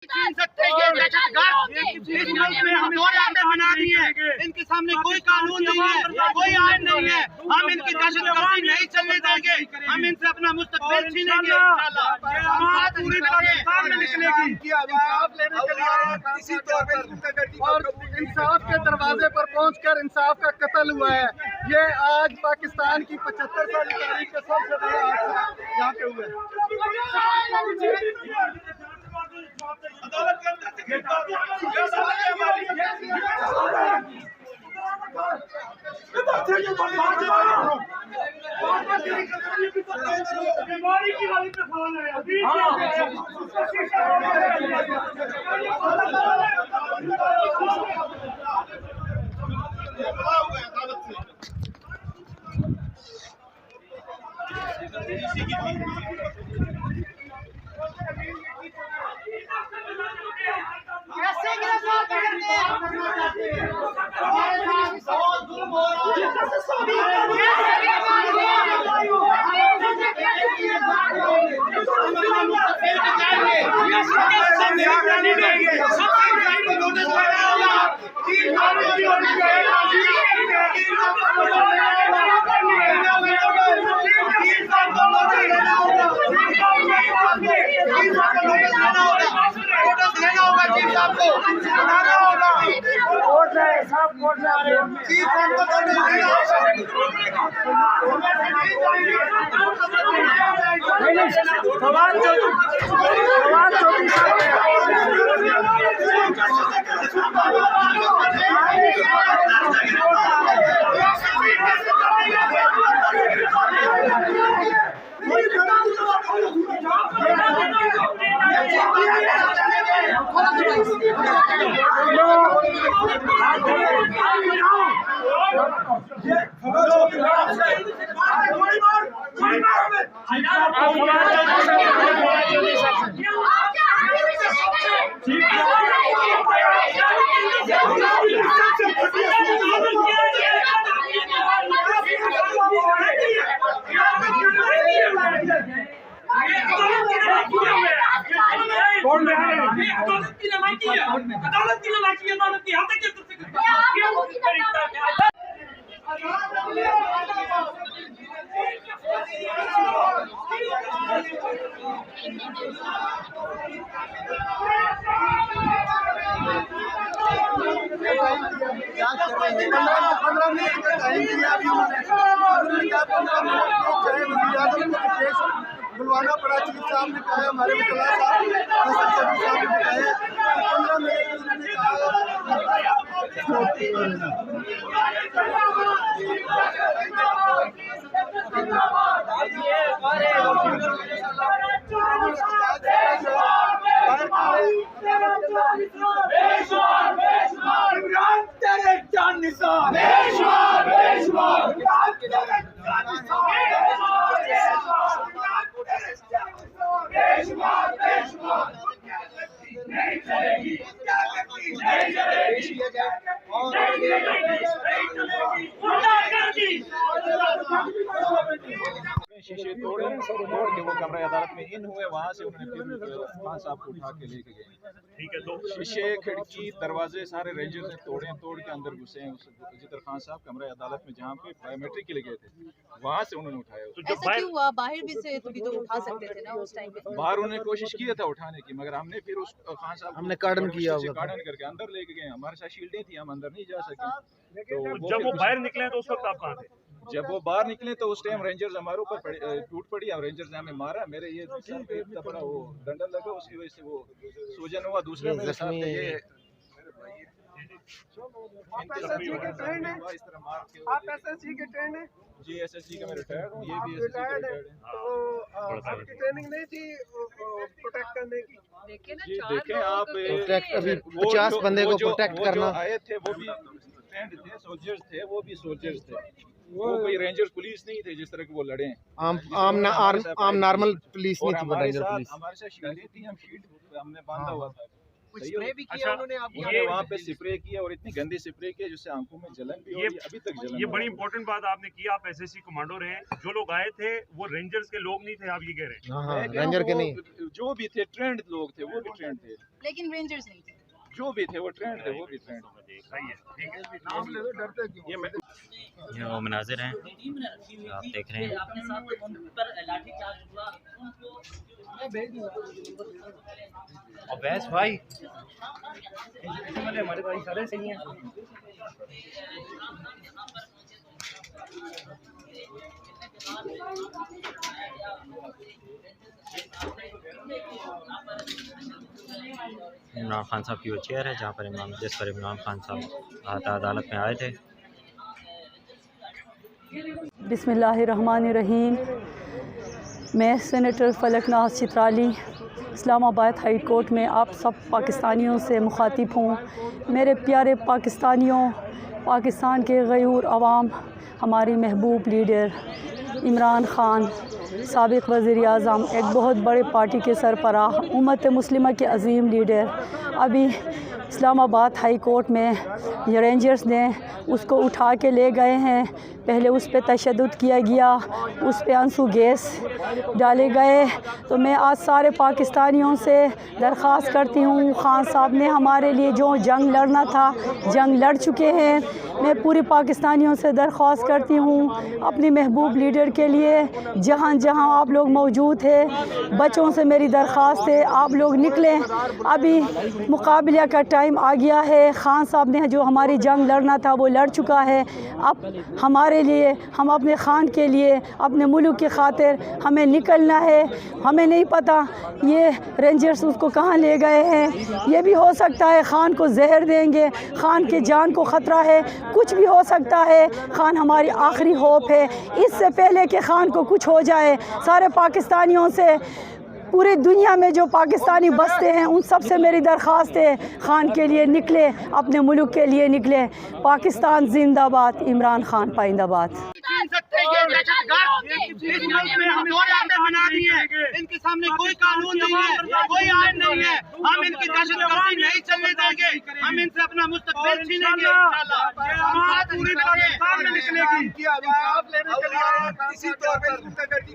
छीन सकते ये दहशतगर्द इस मुल्क में हम दौरे बना दिए। इनके सामने कोई कानून नहीं है, कोई आयन नहीं है। हम इनकी दहशतगर्दी नहीं चलने देंगे। हम इनसे अपना मुस्तकबिल छीनेंगे इंशाल्लाह। और इंसाफ के दरवाजे पर पहुंचकर इंसाफ का कत्ल हुआ है। ये आज पाकिस्तान की 75 साल की तारीख का सबसे बड़ा हादसा यहाँ पे हुआ है। अदालत के अंदर से बीमारी की हालत में फोन है बुलवाना पड़ा। चीफ साहब ने कहा, हमारे मुतल्ला साहब ने बताया 15 मिनट उन्होंने शीशे तोड़ के वो कमरा अदालत में इन हुए, वहाँ से उन्होंने फिर खान साहब को उठा के लेके गए। ठीक है, तो शीशे खिड़की दरवाजे सारे रेंजर्स ने तोड़ के अंदर घुसे हैं। जितर खान साहब कमरा अदालत में जहाँ पे बायोमेट्रिक के लिए गए थे, वहाँ से उन्होंने उठाया। तो जब ऐसा क्यों हुआ? बाहर भी से भी तो उठा सकते थे ना उस टाइम पे। बाहर उन्होंने कोशिश किया था उठाने की, मगर हमने फिर उस खान साहब हमने कार्डन किया, कार्डन करके अंदर लेके गए। हमारे साथ शील्डें थी, हम अंदर नहीं जा सके। तो जब वो बाहर निकले तो उस वक्त आप कहाँ थे? जब वो बाहर निकले तो उस टाइम रेंजर्स हमारे ऊपर टूट पड़ी और रेंजर्स ने हमें मारा। मेरे ये सर पे इतना बड़ा वो डंडा लगा, उसकी वजह से वो सूजन हुआ। दूसरे मेरे साथ ये आप एसएसजी के ट्रेंड हैं? आप एसएसजी के ट्रेंड हैं? जी एसएसजी का मैं रिटायर्ड हूँ। ये भी रिटायर्ड है, तो आपकी ट्रेनिंग नहीं थी प्रोटेक्ट करने की? जी देखें आप, प्रोटेक्ट अभी 50 बंदे को प्रोटेक्ट करना। आए थे वो भी ट्रेंड थे, सोल्जर्स थे, वो भी सोल्जर्स थे। वो कोई रेंजर्स पुलिस नहीं थे जिस तरह के वो लड़े। आम नॉर्मल पुलिस नहीं थी। हमारे साथ शील्डें थी, हम शील्ड हमने बांधा हुआ था। कुछ स्प्रे भी किया अच्छा, उन्होंने आपको? उन्होंने वहाँ पे स्प्रे किया और इतनी गंदी स्प्रे की जिससे आंखों में जलन भी हो रही है, अभी तक जलन ये हो बड़ी रही है। इंपॉर्टेंट बात आपने की। आप एसएससी कमांडो रहे हैं, जो लोग आए थे वो रेंजर्स के लोग नहीं थे, आप ये कह रहे हैं? मैं कह रहा हूँ, जो भी थे ट्रेंड लोग थे, वो भी ट्रेंड थे, लेकिन रेंजर्स नहीं थे। जो भी थे वो ट्रेंड थे, वो भी ट्रेंड। सही है, ठीक है। ये मैं ये वो मनाजिर हैं जो आप देख रहे हैं। अवैस भाई हमारे भाई सारे सही हैं। इमरान खान साहब की वो चेयर है जहाँ पर जिस पर इमरान खान साहब अदालत में आए थे। बिस्मिल्लाहिर्रहमानिर्रहीम। मैं senator Falaknaz Chitrali Islamabad high court में आप सब पाकिस्तानियों से मुखातिब हूँ। मेरे प्यारे पाकिस्तानियों, पाकिस्तान के गयूर अवाम, हमारी महबूब लीडर इमरान खान साबिक़ वज़ीर आज़म, एक बहुत बड़े पार्टी के सरबराह, उम्मत मुस्लिमा के अज़ीम लीडर, अभी इस्लामाबाद हाई कोर्ट में रेंजर्स ने उसको उठा के ले गए हैं। पहले उस पर तशद्दुद किया गया, उस पर आंसू गैस डाले गए। तो मैं आज सारे पाकिस्तानियों से दरख्वास्त करती हूँ, खान साहब ने हमारे लिए जो जंग लड़ना था जंग लड़ चुके हैं। मैं पूरे पाकिस्तानियों से दरख्वास्त करती हूँ अपनी महबूब लीडर के लिए, जहाँ जहाँ आप लोग मौजूद हैं, बच्चों से मेरी दरख्वास्त है आप लोग निकलें। अभी मुकाबले का टाइम आ गया है। खान साहब ने जो हमारी जंग लड़ना था वो लड़ चुका है। अब हमारे लिए, हम अपने खान के लिए, अपने मुल्क की खातिर हमें निकलना है। हमें नहीं पता ये रेंजर्स उसको कहाँ ले गए हैं। ये भी हो सकता है खान को जहर देंगे, खान के जान को ख़तरा है, कुछ भी हो सकता है। खान हमारी आखिरी होप है। इससे पहले कि खान को कुछ हो जाए, सारे पाकिस्तानियों से, पूरी दुनिया में जो पाकिस्तानी बसते हैं उन सब से मेरी दरख्वास्त है, खान के लिए निकले, अपने मुल्क के लिए निकले। पाकिस्तान जिंदाबाद, इमरान खान पाइंदाबाद। इस मुल्क में हम बना दिए हैं। इनके सामने कोई कानून नहीं है, कोई आयन नहीं है। हम इनकी दहशतगर्दी नहीं चलने देंगे। हम इनसे अपना मुस्तकबिल छीनेंगे इंशाअल्लाह। पूरी पाकिस्तान में निकलेगी। इसी तौर पर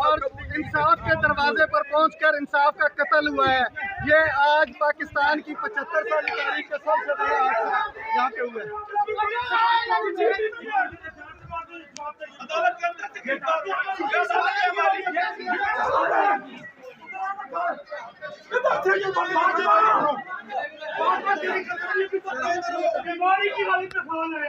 और इंसाफ के दरवाजे पर पहुंचकर इंसाफ का कत्ल हुआ है। ये आज पाकिस्तान की 75 साल तारीख का सबसे बड़ा हादसा यहाँ पे हुआ है। अदालत के अंदर से बीमारी की हालत में फोन है।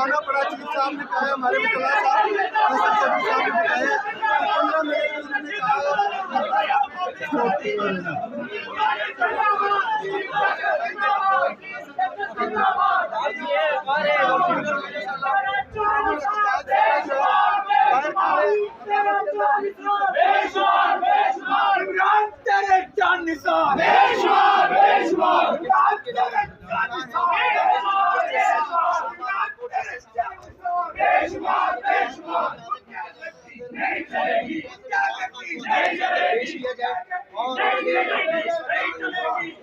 बुलवाना पड़ा। चीफ साहब ने कहा, हमारे वकला साहब फैसल चौधरी साहब ने बताया कि 15 मिनट में उन्होंने कहा